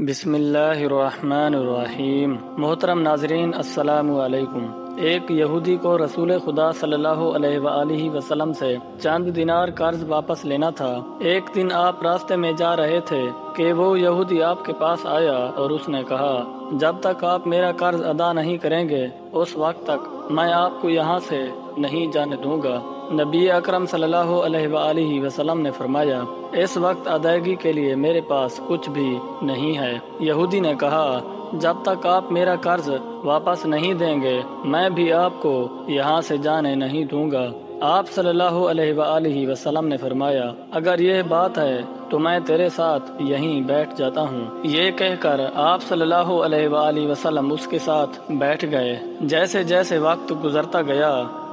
بسم اللہ الرحمن الرحیم۔ محترم ناظرین، السلام علیکم۔ ایک یہودی کو رسول خدا صلی اللہ علیہ وآلہ وسلم سے چند دینار قرض واپس لینا تھا۔ ایک دن آپ راستے میں جا رہے تھے کہ وہ یہودی آپ کے پاس آیا اور اس نے کہا، جب تک آپ میرا قرض ادا نہیں کریں گے اس وقت تک میں آپ کو یہاں سے نہیں جانے دوں گا۔ نبی اکرم صلی اللہ علیہ وآلہ وسلم نے فرمایا، اس وقت ادائیگی کے لیے میرے پاس کچھ بھی نہیں ہے۔ یہودی نے کہا، جب تک آپ میرا قرض واپس نہیں دیں گے میں بھی آپ کو یہاں سے جانے نہیں دوں گا۔ آپ صلی اللہ علیہ وآلہ وسلم نے فرمایا، اگر یہ بات ہے تو میں تیرے ساتھ یہیں بیٹھ جاتا ہوں۔ یہ کہہ کر آپ صلی اللہ علیہ وآلہ وسلم اس کے ساتھ بیٹھ گئے۔ جیسے جیسے وقت گزرتا گیا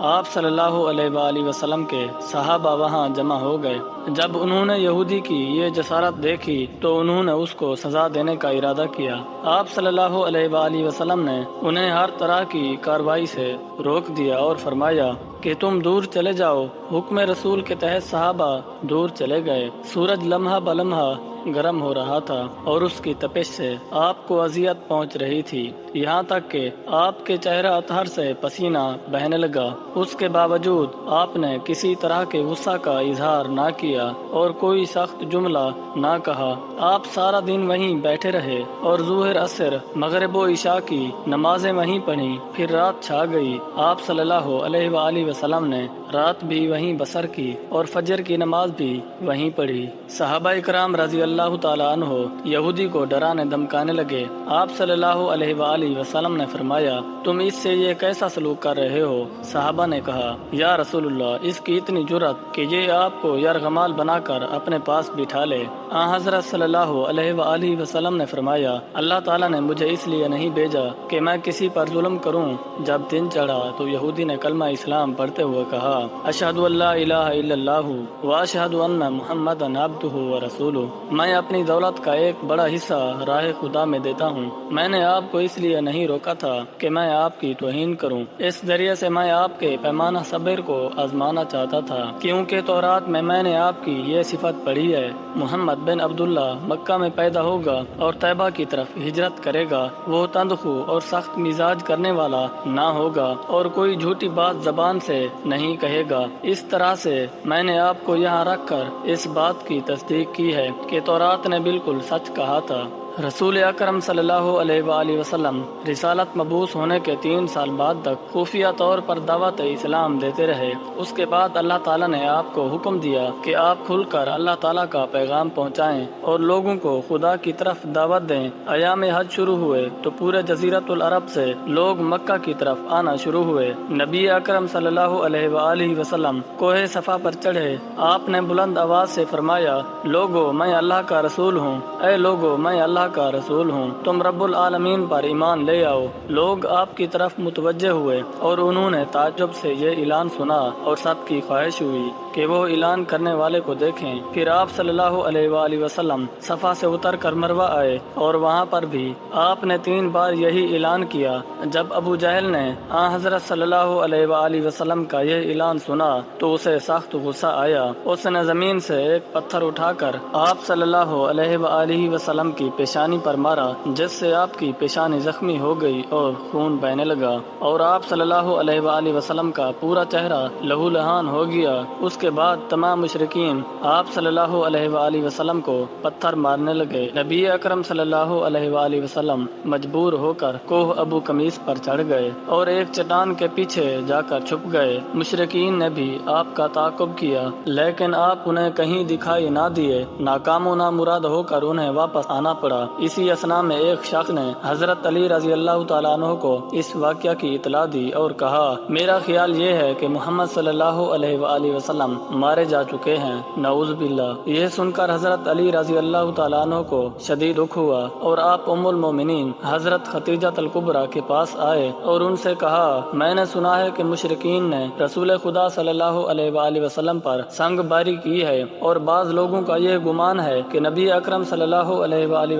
آپ صلی اللہ علیہ وآلہ وسلم کے صحابہ وہاں جمع ہو گئے۔ جب انہوں نے یہودی کی یہ جسارت دیکھی تو انہوں نے اس کو سزا دینے کا ارادہ کیا۔ آپ صلی اللہ علیہ وآلہ وسلم نے انہیں ہر طرح کی کارروائی سے روک دیا اور فرمایا کہ تم دور چلے جاؤ۔ حکم رسول کے تحت صحابہ دور چلے گئے۔ سورج لمحہ بلمحہ گرم ہو رہا تھا اور اس کی تپش سے آپ کو اذیت پہنچ رہی تھی، یہاں تک کہ آپ کے چہرہ اطہر سے پسینہ بہنے لگا۔ اس کے باوجود آپ نے کسی طرح کے غصہ کا اظہار نہ کیا اور کوئی سخت جملہ نہ کہا۔ آپ سارا دن وہیں بیٹھے رہے اور ظہر، عصر، مغرب و عشاء کی نمازیں وہیں پڑھی۔ پھر رات چھا گئی۔ آپ صلی اللہ علیہ وآلہ وسلم نے رات بھی وہیں بسر کی اور فجر کی نماز بھی وہیں پڑھی۔ صحابہ اکرام رضی اللہ تعالیٰ عنہ یہودی کو ڈرانے دھمکانے لگے۔ آپ صلی اللہ علیہ وآلہ وسلم نے فرمایا، تم اس سے یہ کیسا سلوک کر رہے ہو؟ صحابہ نے کہا، یا رسول اللہ، اس کی اتنی جرأت کہ یہ آپ کو یرغمال بنا کر اپنے پاس بٹھا لے۔ حضرت صلی اللہ علیہ وآلہ وسلم نے فرمایا، اللہ تعالیٰ نے مجھے اس لیے نہیں بھیجا کہ میں کسی پر ظلم کروں۔ جب دن چڑھا تو یہودی نے کلمہ اسلام پڑھتے ہوئے کہا، اشہد ان لا الہ الا اللہ واشہد ان محمدا عبدہ ورسولہ۔ میں اپنی دولت کا ایک بڑا حصہ راہ خدا میں دیتا ہوں۔ میں نے آپ کو اس لیے نہیں روکا تھا کہ میں آپ کی توہین کروں، اس ذریعے سے میں آپ کے پیمانہ صبر کو آزمانا چاہتا تھا، کیونکہ تورات میں نے آپ کی یہ صفت پڑھی ہے، محمد بن عبداللہ مکہ میں پیدا ہوگا اور طیبہ کی طرف ہجرت کرے گا۔ وہ تندخو اور سخت مزاج کرنے والا نہ ہوگا اور کوئی جھوٹی بات زبان سے نہیں کہے گا۔ اس طرح سے میں نے آپ کو یہاں رکھ کر اس بات کی تصدیق کی ہے کہ تورات نے بالکل سچ کہا تھا۔ رسول اکرم صلی اللہ علیہ وآلہ وسلم رسالت مبعوث ہونے کے 3 سال بعد تک خفیہ طور پر دعوت اسلام دیتے رہے۔ اس کے بعد اللہ تعالیٰ نے آپ کو حکم دیا کہ آپ کھل کر اللہ تعالیٰ کا پیغام پہنچائیں اور لوگوں کو خدا کی طرف دعوت دیں۔ ایام حج شروع ہوئے تو پورے جزیرۃ العرب سے لوگ مکہ کی طرف آنا شروع ہوئے۔ نبی اکرم صلی اللہ علیہ وآلہ وسلم کوہ صفا پر چڑھے۔ آپ نے بلند آواز سے فرمایا، لوگو میں اللہ کا رسول ہوں، اے لوگو میں اللہ کا رسول ہوں، تم رب العالمین پر ایمان لے آؤ۔ لوگ آپ کی طرف متوجہ ہوئے اور انہوں نے تعجب سے یہ اعلان سنا اور سب کی خواہش ہوئی کہ وہ اعلان کرنے والے کو دیکھیں۔ پھر آپ صلی اللہ علیہ وآلہ وسلم صفا سے اتر کر مروہ آئے اور وہاں پر بھی آپ نے 3 بار یہی اعلان کیا۔ جب ابو جہل نے حضرت صلی اللہ علیہ وآلہ وسلم کا یہ اعلان سنا تو اسے سخت غصہ آیا۔ اس نے زمین سے ایک پتھر اٹھا کر آپ صلی اللہ علیہ وآلہ وسلم کی پیشانی پر مارا، جس سے آپ کی پیشانی زخمی ہو گئی اور خون بہنے لگا، اور آپ صلی اللہ علیہ وآلہ وسلم کا پورا چہرہ لہو لہان ہو گیا۔ اس کے بعد تمام مشرکین آپ صلی اللہ علیہ وآلہ وسلم کو پتھر مارنے لگے۔ نبی اکرم صلی اللہ علیہ وآلہ وسلم مجبور ہو کر کوہ ابو قمیص پر چڑھ گئے اور ایک چٹان کے پیچھے جا کر چھپ گئے۔ مشرکین نے بھی آپ کا تعاقب کیا لیکن آپ انہیں کہیں دکھائی نہ دیے۔ ناکام و نامراد ہو کر انہیں واپس آنا پڑا۔ اسی اثنا میں ایک شخص نے حضرت علی رضی اللہ تعالیٰ عنہ کو اس واقعہ کی اطلاع دی اور کہا، میرا خیال یہ ہے کہ محمد صلی اللہ علیہ وآلہ وسلم مارے جا چکے ہیں، نعوذ باللہ۔ یہ سن کر حضرت علی رضی اللہ تعالیٰ عنہ کو شدید دکھ ہوا اور آپ ام المومنین حضرت خدیجہ الکبریٰ کے پاس آئے اور ان سے کہا، میں نے سنا ہے کہ مشرکین نے رسول خدا صلی اللہ علیہ وآلہ وسلم پر سنگ باری کی ہے، اور بعض لوگوں کا یہ گمان ہے کہ نبی اکرم صلی اللہ علیہ وآلہ